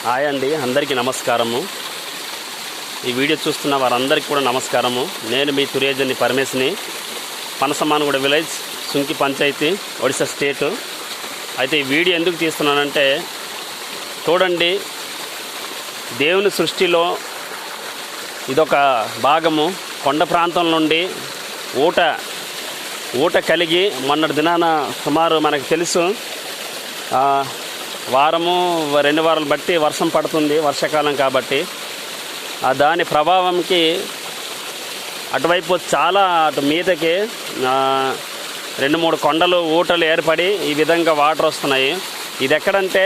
Hi అండి, అందరికీ నమస్కారము. ఈ వీడియో చూస్తున్న వారందరికీ కూడా నమస్కారము. నేను మీ తురేజని పరమేశ్ని, పనసమానగూడ విలేజ్, సుంకి పంచాయతీ, ఒడిశా స్టేటు. అయితే ఈ వీడియో ఎందుకు తీస్తున్నానంటే, చూడండి, దేవుని సృష్టిలో ఇదొక భాగము. కొండ ప్రాంతం నుండి ఊట కలిగి మొన్నటి దినాన సుమారు మనకు తెలుసు వారము 2 వారాలు బట్టి వర్షం పడుతుంది, వర్షాకాలం కాబట్టి. దాని ప్రభావంకి అటువైపు చాలా అటు మీదకి 2-3 కొండలు ఊటలు ఏర్పడి ఈ విధంగా వాటర్ వస్తున్నాయి. ఇది ఎక్కడంటే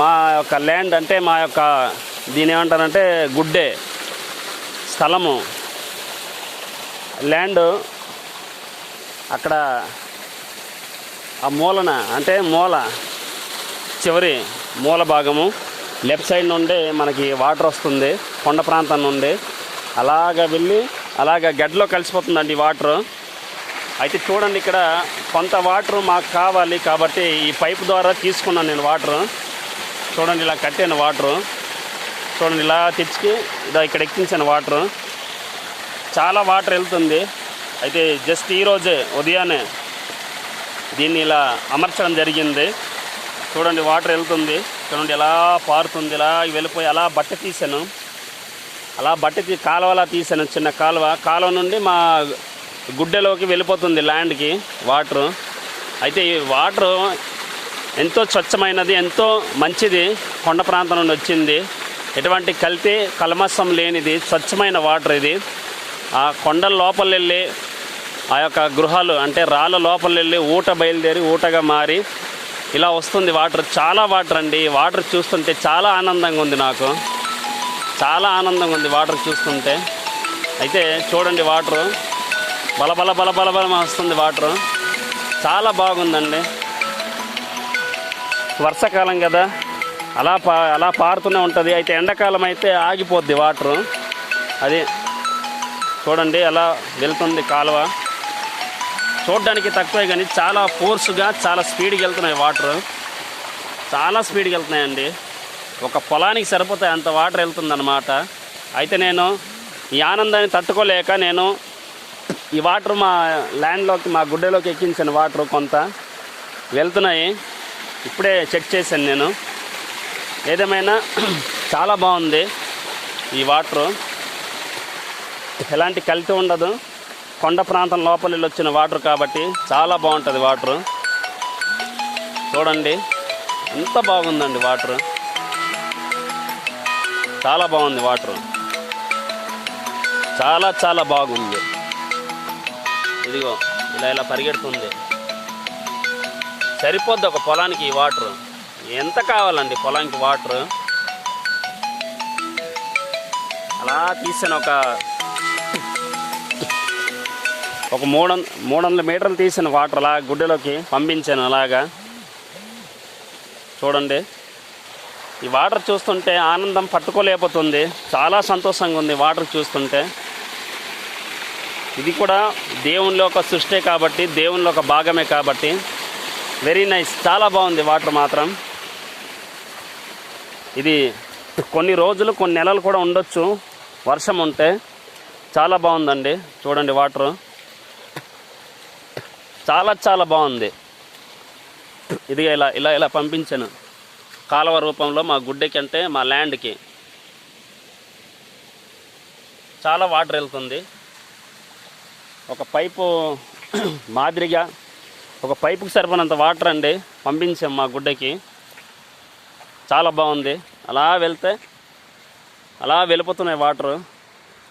మా యొక్క ల్యాండ్, అంటే మా యొక్క దీని ఏమంటారంటే గుడ్డే స్థలము, ల్యాండ్ అక్కడ ఆ మూలన, అంటే చివరి మూల భాగము లెఫ్ట్ సైడ్ నుండి మనకి వాటర్ వస్తుంది. కొండ ప్రాంతం నుండి అలాగ వెళ్ళి అలాగ గడ్డలో కలిసిపోతుందండి వాటరు. అయితే చూడండి, ఇక్కడ కొంత వాటరు మాకు కావాలి కాబట్టి ఈ పైపు ద్వారా తీసుకున్నాను నేను వాటరు. చూడండి, ఇలా కట్టాను వాటరు. చూడండి, ఇలా తెచ్చి ఇక్కడ ఎక్కించాను వాటరు. చాలా వాటర్ వెళ్తుంది. అయితే జస్ట్ ఈరోజే ఉదయాన్నే దీన్ని ఇలా అమర్చడం జరిగింది. చూడండి, వాటర్ వెళ్తుంది. చూడండి ఎలా పారుతుంది, ఇలా వెళ్ళిపోయి అలా బట్ట తీసాను. అలా కాలువలా తీసాను, చిన్న కాలువ నుండి మా గుడ్డెలోకి వెళ్ళిపోతుంది ల్యాండ్కి వాటరు. అయితే ఈ వాటరు ఎంతో స్వచ్ఛమైనది, ఎంతో మంచిది. కొండ ప్రాంతం నుండి వచ్చింది. ఎటువంటి కల్తీ కల్మషం లేనిది స్వచ్ఛమైన వాటర్ ఇది. ఆ కొండల లోపల వెళ్ళి ఆ యొక్క గృహాలు, అంటే రాళ్ళ లోపల వెళ్ళి ఊట బయలుదేరి ఊటగా మారి ఇలా వస్తుంది వాటర్. చాలా వాటర్ అండి. వాటర్ చూస్తుంటే చాలా ఆనందంగా ఉంది, నాకు చాలా ఆనందంగా ఉంది వాటర్ చూస్తుంటే. అయితే చూడండి, వాటరు బల వస్తుంది వాటరు. చాలా బాగుందండి. వర్షాకాలం కదా, అలా పారుతూనే ఉంటుంది. అయితే ఎండాకాలం అయితే ఆగిపోద్ది వాటరు. అది చూడండి అలా వెళ్తుంది కాలువ. చూడడానికి తక్కువే కానీ చాలా ఫోర్స్గా, చాలా స్పీడ్గా వెళ్తున్నాయి వాటర్. చాలా స్పీడ్గా వెళ్తున్నాయండి. ఒక పొలానికి సరిపోతాయి అంత వాటర్ వెళ్తుందన్నమాట. అయితే నేను ఈ ఆనందాన్ని తట్టుకోలేక నేను ఈ వాటర్ మా ల్యాండ్లోకి, మా గుడ్డలోకి ఎక్కించాను. వాటర్ కొంత వెళ్తున్నాయి. ఇప్పుడే చెక్ చేశాను నేను. ఏదేమైనా చాలా బాగుంది ఈ వాటరు. ఎలాంటి కల్తీ ఉండదు. కొండ ప్రాంతం లోపలి వచ్చిన వాటర్ కాబట్టి చాలా బాగుంటుంది వాటరు. చూడండి ఎంత బాగుందండి వాటరు. చాలా బాగుంది వాటరు. చాలా బాగుంది. ఇదిగో ఇలా పరిగెడుతుంది. సరిపోద్ది ఒక పొలానికి ఈ వాటరు. ఎంత కావాలండి పొలానికి వాటరు. అలా తీసాను, ఒక 300 మీటర్లు తీసిన వాటర్ అలా గుడ్డలోకి పంపించాను. అలాగా చూడండి, ఈ వాటర్ చూస్తుంటే ఆనందం పట్టుకోలేకపోతుంది. చాలా సంతోషంగా ఉంది వాటర్ చూస్తుంటే. ఇది కూడా దేవునిలో ఒక సృష్టి కాబట్టి, దేవునిలో ఒక భాగమే కాబట్టి వెరీ నైస్. చాలా బాగుంది వాటర్ మాత్రం. ఇది కొన్ని రోజులు, కొన్ని నెలలు కూడా ఉండొచ్చు వర్షం ఉంటే. చాలా బాగుందండి. చూడండి వాటరు చాలా బాగుంది. ఇది ఇలా పంపించాను కాలువ రూపంలో మా గుడ్డకి, అంటే మా ల్యాండ్కి. చాలా వాటర్ వెళ్తుంది. ఒక పైపు మాదిరిగా, ఒక పైపుకి సరిపడినంత వాటర్ అండి పంపించాం మా గుడ్డకి. చాలా బాగుంది. అలా వెళ్తే అలా వెళ్ళిపోతున్నాయి వాటరు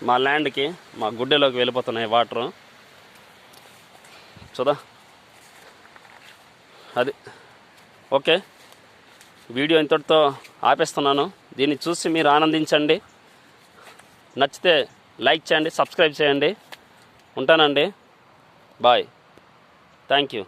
మా ల్యాండ్కి, మా గుడ్డలోకి వెళ్ళిపోతున్నాయి వాటరు. చూదా, అది ఓకే. వీడియో ఇంతటితో ఆపేస్తున్నాను. దీన్ని చూసి మీరు ఆనందించండి. నచ్చితే లైక్ చేయండి, సబ్స్క్రైబ్ చేయండి. ఉంటానండి. బాయ్. Thank you.